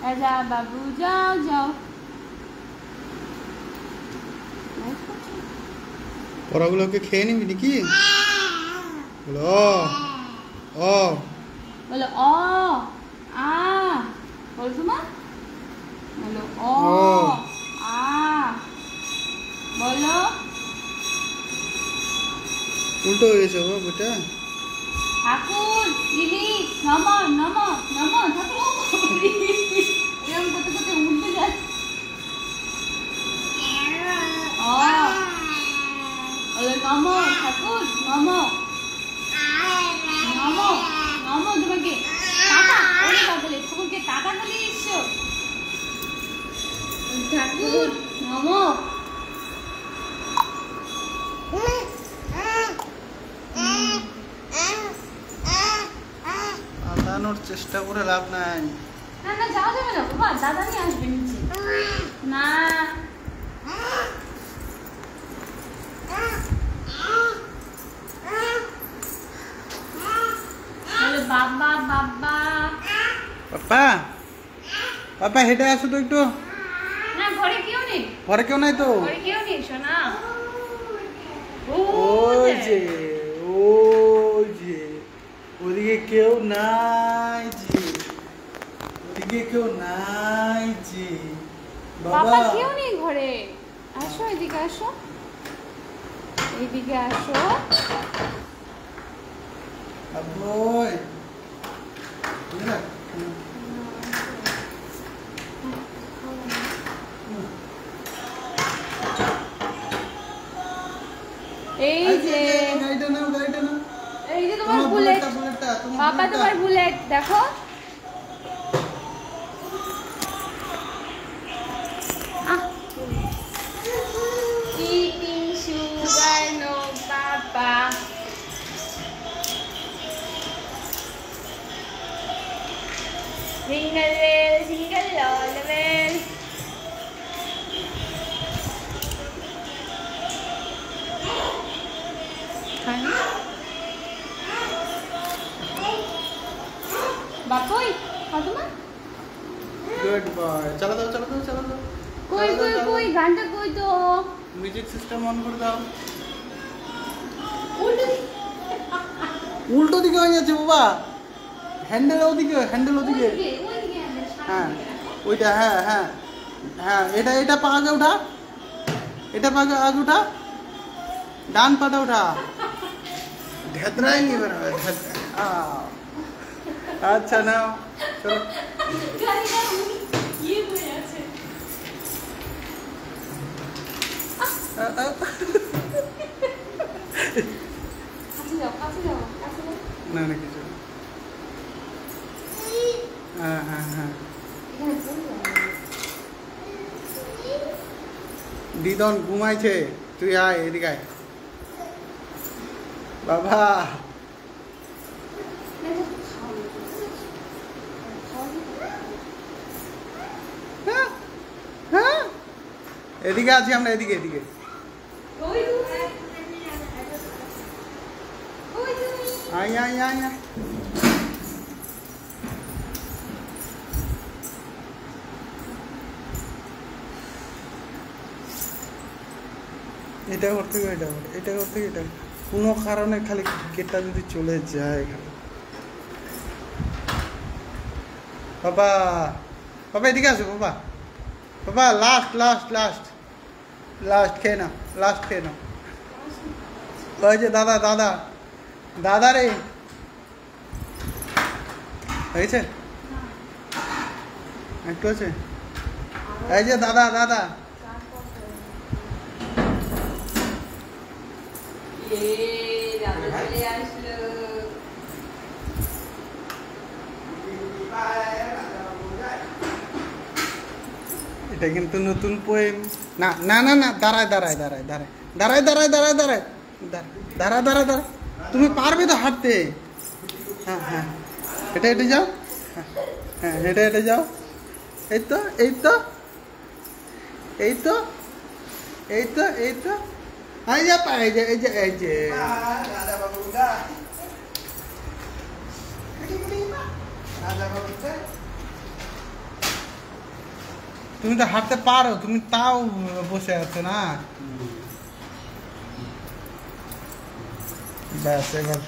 রাজা বাবু যাও যাও। পড়াগুলোকে খেয়ে নিবি নাকি? বলো ও বলো অ আ বলো তোমার বলো অ আ বলো। উল্টো হয়ে গেছে ও বেটা। ঠাকুর দিদি নম নম নম ঠাকুর এরকম করতে করতে উল্টে যায়। ও বলো নম ঠাকুর নম নম নম তোমাকে টাটা ওরে বাবলে ঠাকুরকে টাটা বলে এসছো ঠাকুর নম। আদানোর চেষ্টা করে লাভ নাই। না না যাওয়া যাবে না বাবা দাদা নিয়ে আসবে নিচে না। বলো বাবা বাবা। পাপা পাপা হেঁটে আসো তো একটু। না ঘরে কেউ নেই ঘরে কেউ নাই তো। ঘরে কেউ নেই সোনা। ওই যে ওই যে ওদিকে কেউ নাই যে ওদিকে কেউ নাই যে বাবা কেউ নেই ঘরে। আসো এদিকে আসো এইদিকে আসো। আবোই এই যে গাড়িটা নাও গাড়িটা নাও। এই যে তোমার বুলেট বাবা তোমার বুলেট দেখো। Eating sugar no papa. Jingle bell, jingle all the way. বাপই ফাতেমা গুড বয়। চালা দাও চালা দাও চালা দাও। কই কই কই গানটা কই তো মিউজিক সিস্টেম অন করে দাও। উল্টো উল্টো দিকে হয়ে যাচ্ছে বাবা। হ্যান্ডেল ওদিকে হ্যান্ডেল ওদিকে। হ্যাঁ ওইটা হ্যাঁ হ্যাঁ হ্যাঁ এটা এটা পা আগে উঠা। এটা পা আগে উঠা। ডান পাটা উঠা। ঢেতরাই নিয়ে বেরোবে। আচ্ছা নাও চলো। না না কিছু হ্যাঁ হ্যাঁ হ্যাঁ দিদন ঘুমাইছে তুই আয় এদিকে আয় বাবা। হ্যাঁ এদিকে আছি আমরা এদিকে এদিকে। আয় আয় আয় আয়। এটা করতে এটা এটা করতে এটা কোনো কারণে খালি ক্রিকেটটা যদি চলে যায় খালি। বাবা বাবা এদিকে আসো বাবা। বাবা লাস্ট লাস্ট লাস্ট লাস্ট খেয়ে নাও লাস্ট খেয়ে নাও। ওই যে দাদা দাদা দাদা রে হয়েছে একটু আছে। এই যে দাদা দাদা এটা কিন্তু নতুন পোয়েম। না না না না দাঁড়ায় দাঁড়ায় দাঁড়ায় দাঁড়ায় দাঁড়ায় দাঁড়ায় দাঁড়ায় দাঁড়ায় দাঁড়ায় দাঁড়ায় দাঁড়ায় তুমি পারবে তো হাঁটতে। হ্যাঁ হ্যাঁ এটা হেঁটে যাও। হ্যাঁ হেঁটে হেঁটে যাও। এই তো এই তো এই তো এই তো এই তো এই যে এই যে এই যে এই যে তুমি তো হাঁটতে পারো, তুমি তাও বসে আছো না। ব্যাস এবার